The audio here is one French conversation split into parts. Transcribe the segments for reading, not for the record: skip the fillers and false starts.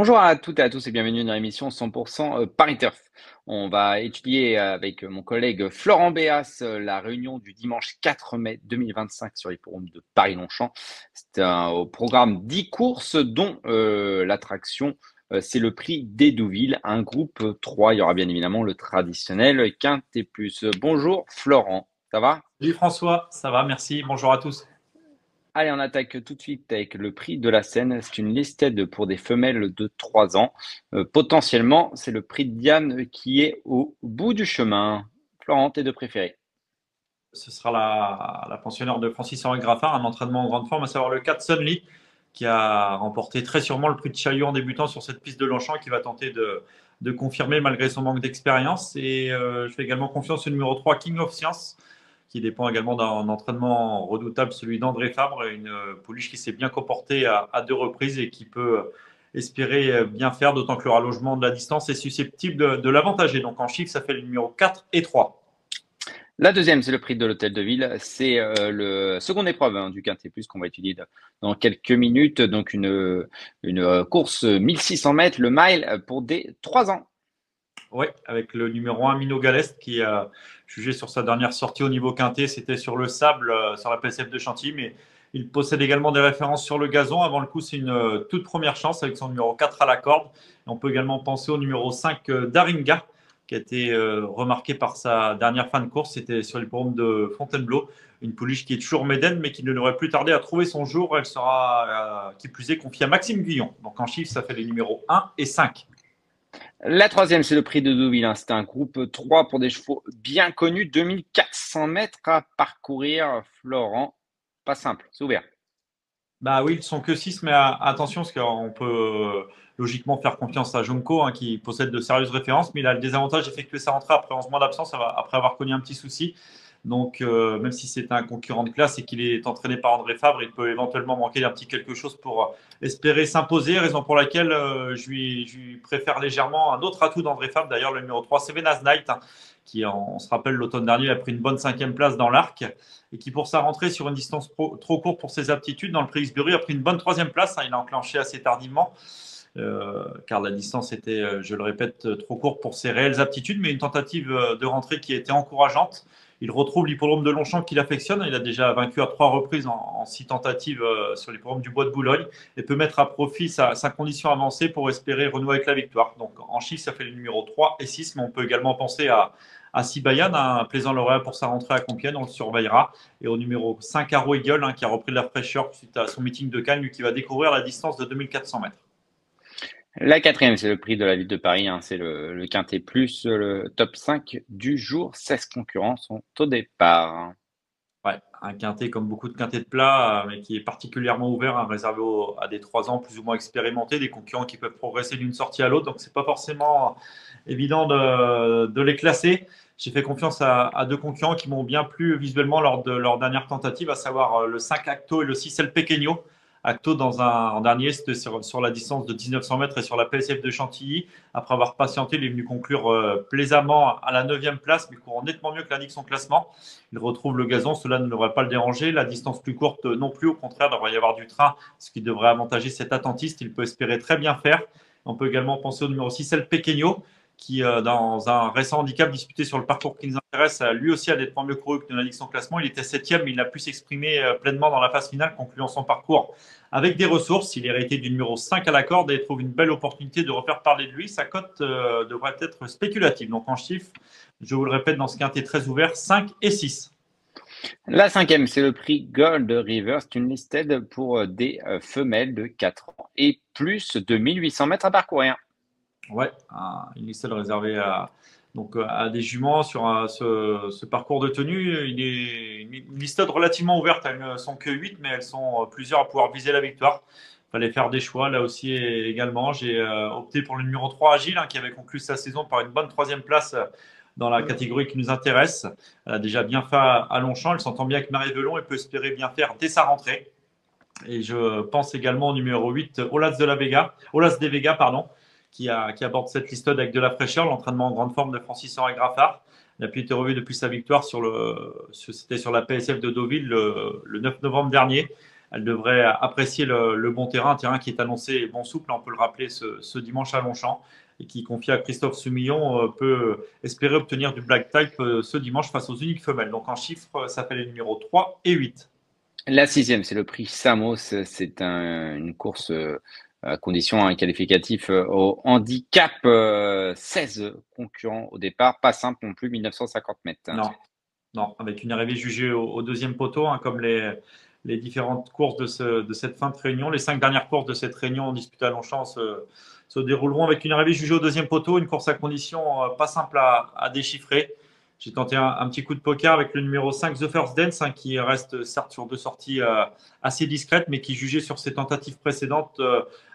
Bonjour à toutes et à tous et bienvenue dans l'émission 100% Paris Turf. On va étudier avec mon collègue Florent Béas la réunion du dimanche 4 mai 2025 sur l'hippodrome de Paris-Longchamp. C'est au programme 10 courses dont l'attraction c'est le prix d'Hédouville, un groupe 3. Il y aura bien évidemment le traditionnel Quintet Plus. Bonjour Florent, ça va? Salut François, ça va, merci. Bonjour à tous. Allez, on attaque tout de suite avec le prix de la Seine. C'est une listed pour des femelles de 3 ans. Potentiellement, c'est le prix de Diane qui est au bout du chemin. Florent, tes deux préférés. Ce sera la pensionnaire de Francis-Henri Graffard, un entraînement en grande forme, à savoir le 4 Sunly, qui a remporté très sûrement le prix de Chaillot en débutant sur cette piste de Longchamp, qui va tenter de confirmer malgré son manque d'expérience. Et je fais également confiance au numéro 3, King of Science, qui dépend également d'un entraînement redoutable, celui d'André Fabre, une pouliche qui s'est bien comportée à deux reprises et qui peut espérer bien faire, d'autant que le rallongement de la distance est susceptible de l'avantager. Donc en chiffre, ça fait le numéro 4 et 3. La deuxième, c'est le prix de l'Hôtel de Ville. C'est le seconde épreuve du Quintet Plus qu'on va étudier dans quelques minutes. Donc une course 1600 mètres, le mile pour des 3 ans. Oui, avec le numéro 1, Mino Galest, qui a jugé sur sa dernière sortie au niveau quintet. C'était sur le sable, sur la PSF de Chantilly, mais il possède également des références sur le gazon. Avant le coup, c'est une toute première chance avec son numéro 4 à la corde. Et on peut également penser au numéro 5, Daringa, qui a été remarqué par sa dernière fin de course. C'était sur l'hippodrome de Fontainebleau. Une pouliche qui est toujours médaine, mais qui ne devrait plus tarder à trouver son jour. Elle sera, qui plus est, confiée à Maxime Guyon. Donc en chiffre, ça fait les numéros 1 et 5. La troisième, c'est le prix de Deauville. C'est un groupe 3 pour des chevaux bien connus. 2400 mètres à parcourir. Florent, pas simple, c'est ouvert. Bah oui, ils ne sont que 6, mais attention, parce qu'on peut logiquement faire confiance à Jonko, hein, qui possède de sérieuses références, mais il a le désavantage d'effectuer sa rentrée après 11 mois d'absence, après avoir connu un petit souci. Donc, même si c'est un concurrent de classe et qu'il est entraîné par André Fabre, il peut éventuellement manquer d'un petit quelque chose pour espérer s'imposer, raison pour laquelle je lui préfère légèrement un autre atout d'André Fabre, d'ailleurs le numéro 3, Sevenas Knight, hein, qui, on se rappelle, l'automne dernier, a pris une bonne 5e place dans l'arc et qui, pour sa rentrée sur une distance trop courte pour ses aptitudes, dans le prix Xbury, a pris une bonne 3e place. Hein, il a enclenché assez tardivement, car la distance était, je le répète, trop courte pour ses réelles aptitudes, mais une tentative de rentrée qui était encourageante. Il retrouve l'hippodrome de Longchamp qu'il affectionne. Il a déjà vaincu à 3 reprises en 6 tentatives sur l'hippodrome du Bois de Boulogne et peut mettre à profit sa condition avancée pour espérer renouer avec la victoire. Donc en chiffre, ça fait le numéro 3 et 6, mais on peut également penser à Sibayan, un plaisant lauréat pour sa rentrée à Compiègne, on le surveillera. Et au numéro 5, Arrow Eagle, hein, qui a repris de la fraîcheur suite à son meeting de Cannes, lui qui va découvrir la distance de 2400 mètres. La quatrième, c'est le prix de la ville de Paris. C'est le Quintet Plus, le top 5 du jour. 16 concurrents sont au départ. Ouais, un quintet comme beaucoup de quintets de plat, mais qui est particulièrement ouvert, hein, réservé à des 3 ans plus ou moins expérimentés, des concurrents qui peuvent progresser d'une sortie à l'autre. Donc, c'est pas forcément évident de les classer. J'ai fait confiance à 2 concurrents qui m'ont bien plu visuellement lors de leur dernière tentative, à savoir le 5 Acto et le 6 El Pequeño. Acto, en dernier, c'était sur la distance de 1900 mètres et sur la PSF de Chantilly. Après avoir patienté, il est venu conclure plaisamment à la 9e place, mais courant nettement mieux que l'indique son classement. Il retrouve le gazon, cela ne devrait pas le déranger. La distance plus courte non plus, au contraire, il devrait y avoir du train, ce qui devrait avantager cet attentiste. Il peut espérer très bien faire. On peut également penser au numéro 6, El Pequeño, qui, dans un récent handicap disputé sur le parcours qui nous intéresse, lui aussi a nettement mieux couru que ne l'indique son classement. Il était 7e, mais il n'a pu s'exprimer pleinement dans la phase finale, concluant son parcours avec des ressources. Il est hérité du numéro 5 à la corde et trouve une belle opportunité de refaire parler de lui. Sa cote devrait être spéculative. Donc en chiffres, je vous le répète, dans ce quintet très ouvert, 5 et 6. La cinquième, c'est le prix Gold River. C'est une listed pour des femelles de 4 ans et plus de 1800 mètres à parcourir. Ouais, une liste réservée à des juments sur ce parcours de tenue. Il est une liste relativement ouverte. Elles ne sont que 8, mais elles sont plusieurs à pouvoir viser la victoire. Il fallait faire des choix. Là aussi, également, j'ai opté pour le numéro 3, Agile, hein, qui avait conclu sa saison par une bonne 3e place dans la catégorie qui nous intéresse. Elle a déjà bien fait à Longchamp. Elle s'entend bien avec Marie Velon et peut espérer bien faire dès sa rentrée. Et je pense également au numéro 8, Olas de Vega, pardon, qui aborde cette liste avec de la fraîcheur, l'entraînement en grande forme de Francis-Henri Graffard. Il a pu été revu depuis sa victoire c'était sur la PSF de Deauville le 9 novembre dernier. Elle devrait apprécier le bon terrain, un terrain qui est annoncé bon souple, on peut le rappeler, ce dimanche à Longchamp, et qui, confié à Christophe Soumillon, peut espérer obtenir du black type ce dimanche face aux uniques femelles. Donc en chiffres, ça fait les numéros 3 et 8. La sixième, c'est le prix Samos. C'est une course à condition un qualificatif au handicap. 16 concurrents au départ. Pas simple non plus, 1950 mètres. Non, non, avec une arrivée jugée au deuxième poteau, hein, comme les différentes courses de cette fin de réunion. Les 5 dernières courses de cette réunion disputées à Longchamp se dérouleront avec une arrivée jugée au deuxième poteau, une course à condition pas simple à déchiffrer. J'ai tenté un petit coup de poker avec le numéro 5, The First Dance, hein, qui reste certes sur 2 sorties assez discrètes, mais qui, jugé sur ses tentatives précédentes,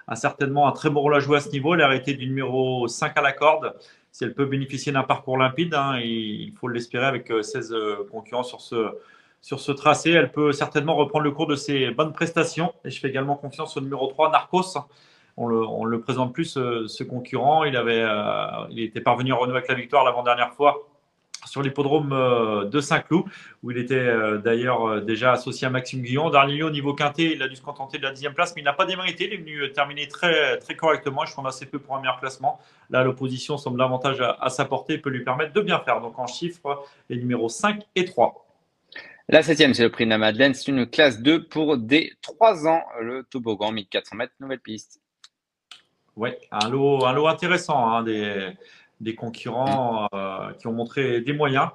a certainement un très bon rôle à jouer à ce niveau. Elle est arrêtée du numéro 5 à la corde. Si elle peut bénéficier d'un parcours limpide, hein, il faut l'espérer avec 16 concurrents sur ce tracé, elle peut certainement reprendre le cours de ses bonnes prestations. Et je fais également confiance au numéro 3, Narcos. On le présente plus, ce concurrent. Il était parvenu à renouer avec la victoire l'avant-dernière fois sur l'hippodrome de Saint-Cloud, où il était d'ailleurs déjà associé à Maxime Guillon. Dernier au niveau quintet, il a dû se contenter de la 10e place, mais il n'a pas démérité. Il est venu terminer très, très correctement. Je trouve assez peu pour un meilleur classement. Là, l'opposition semble davantage à sa portée et peut lui permettre de bien faire. Donc en chiffres, les numéros 5 et 3. La septième, c'est le prix de la Madeleine. C'est une classe 2 pour des 3 ans. Le toboggan, 1400 mètres, nouvelle piste. Oui, un lot intéressant, hein, des concurrents qui ont montré des moyens.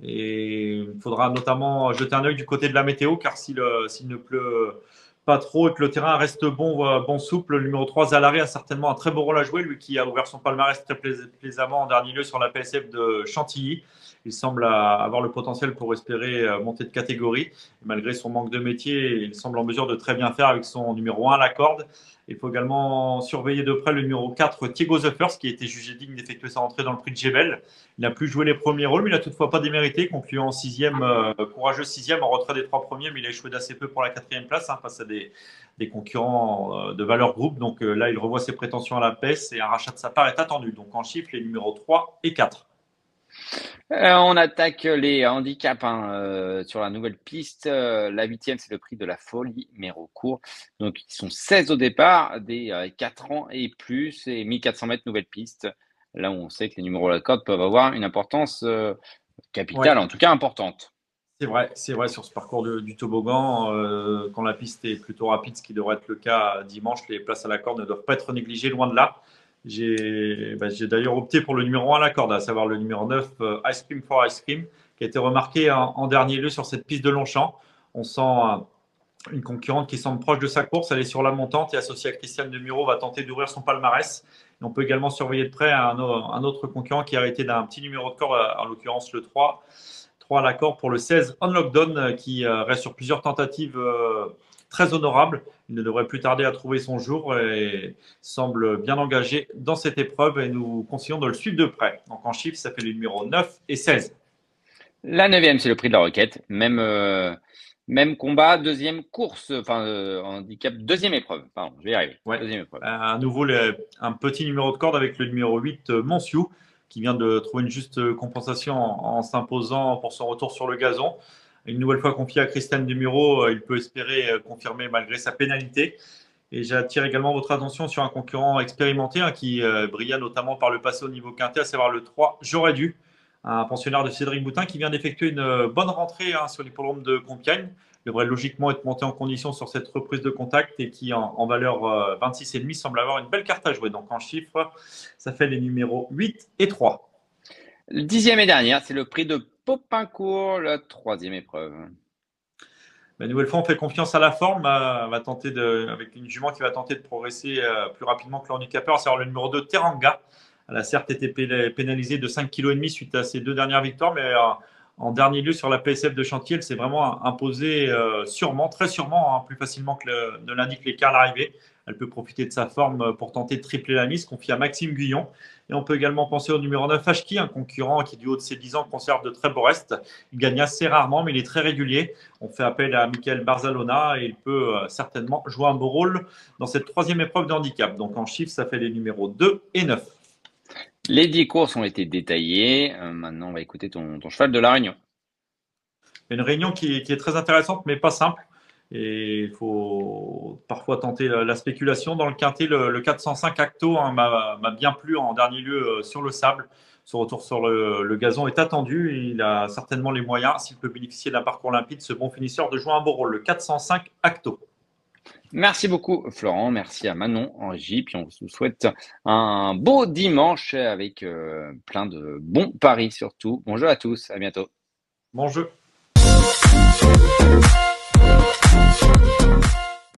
Et il faudra notamment jeter un œil du côté de la météo, car s'il ne pleut pas trop et que le terrain reste bon souple, le numéro 3, Zalari, a certainement un très beau rôle à jouer, lui qui a ouvert son palmarès très plaisamment en dernier lieu sur la PSF de Chantilly. Il semble avoir le potentiel pour espérer monter de catégorie. Malgré son manque de métier, il semble en mesure de très bien faire avec son numéro 1 à la corde. Il faut également surveiller de près le numéro 4, Thiago The First, qui a été jugé digne d'effectuer sa rentrée dans le prix de Gebel. Il n'a plus joué les premiers rôles, mais il n'a toutefois pas démérité, concluant en courageux sixième en retrait des 3 premiers, mais il a échoué d'assez peu pour la 4e place, hein, face à des concurrents de valeur groupe. Donc là, il revoit ses prétentions à la baisse et un rachat de sa part est attendu. Donc en chiffres, les numéros 3 et 4. On attaque les handicaps sur la nouvelle piste. La 8e, c'est le prix de la folie Mérocourt. Donc, ils sont 16 au départ, des 4 ans et plus, et 1400 mètres nouvelle piste. Là où on sait que les numéros à la corde peuvent avoir une importance capitale, Ouais. en tout cas importante. C'est vrai sur ce parcours du toboggan, quand la piste est plutôt rapide, ce qui devrait être le cas dimanche, les places à la corde ne doivent pas être négligées, loin de là. J'ai d'ailleurs opté pour le numéro 1 à la corde, à savoir le numéro 9, Ice Cream for Ice Cream, qui a été remarqué en dernier lieu sur cette piste de Longchamp. On sent une concurrente qui semble proche de sa course, elle est sur la montante et associée à Christiane Demuro va tenter d'ouvrir son palmarès. Et on peut également surveiller de près un autre concurrent qui a arrêté d'un petit numéro de corde, en l'occurrence le 3 à la corde pour le 16 On Lockdown, qui reste sur plusieurs tentatives très honorables. Il ne devrait plus tarder à trouver son jour et semble bien engagé dans cette épreuve et nous conseillons de le suivre de près. Donc en chiffres, ça fait les numéros 9 et 16. La 9e, c'est le prix de la requête. Même combat, deuxième course, handicap, deuxième épreuve. Pardon, je vais y arriver. Ouais. Deuxième épreuve. À nouveau, un petit numéro de corde avec le numéro 8, Monsiou, qui vient de trouver une juste compensation en s'imposant pour son retour sur le gazon. Une nouvelle fois confié à Christiane Demuro, il peut espérer confirmer malgré sa pénalité. Et j'attire également votre attention sur un concurrent expérimenté, hein, qui brilla notamment par le passé au niveau quintet, à savoir le 3, J'aurais dû, un pensionnaire de Cédric Boutin qui vient d'effectuer une bonne rentrée, hein, sur l'hippodrome de Compiègne. Il devrait logiquement être monté en condition sur cette reprise de contact et qui, en valeur 26,5, semble avoir une belle carte à jouer. Donc en chiffres, ça fait les numéros 8 et 3. Le 10e et dernière, c'est le prix de Popincourt, la 3e épreuve. Une nouvelle fois, on fait confiance à la forme. Va tenter avec une jument qui va tenter de progresser plus rapidement que l'handicapeur, c'est le numéro 2, Teranga. Elle a certes été pénalisée de 5,5 kg suite à ses 2 dernières victoires, mais en dernier lieu sur la PSF de Chantilly, elle s'est vraiment imposée sûrement, très sûrement, hein, plus facilement que ne l'indique l'écart à l'arrivée. Elle peut profiter de sa forme pour tenter de tripler la mise, confiée à Maxime Guyon. Et on peut également penser au numéro 9, Hachki, un concurrent qui, du haut de ses 10 ans, conserve de très beaux restes. Il gagne assez rarement, mais il est très régulier. On fait appel à Michael Barzalona et il peut certainement jouer un beau rôle dans cette 3e épreuve de handicap. Donc en chiffres, ça fait les numéros 2 et 9. Les 10 courses ont été détaillées. Maintenant, on va écouter ton cheval de la Réunion. Une réunion qui est très intéressante, mais pas simple. Et il faut parfois tenter la spéculation. Dans le quintet, le 405 Acto hein, m'a bien plu en dernier lieu sur le sable. Son retour sur le gazon est attendu. Et il a certainement les moyens, s'il peut bénéficier d'un parcours limpide, ce bon finisseur, de jouer un beau rôle. Le 405 Acto. Merci beaucoup, Florent. Merci à Manon en régie. Puis on vous souhaite un beau dimanche avec plein de bons paris surtout. Bonjour à tous. À bientôt. Bon jeu.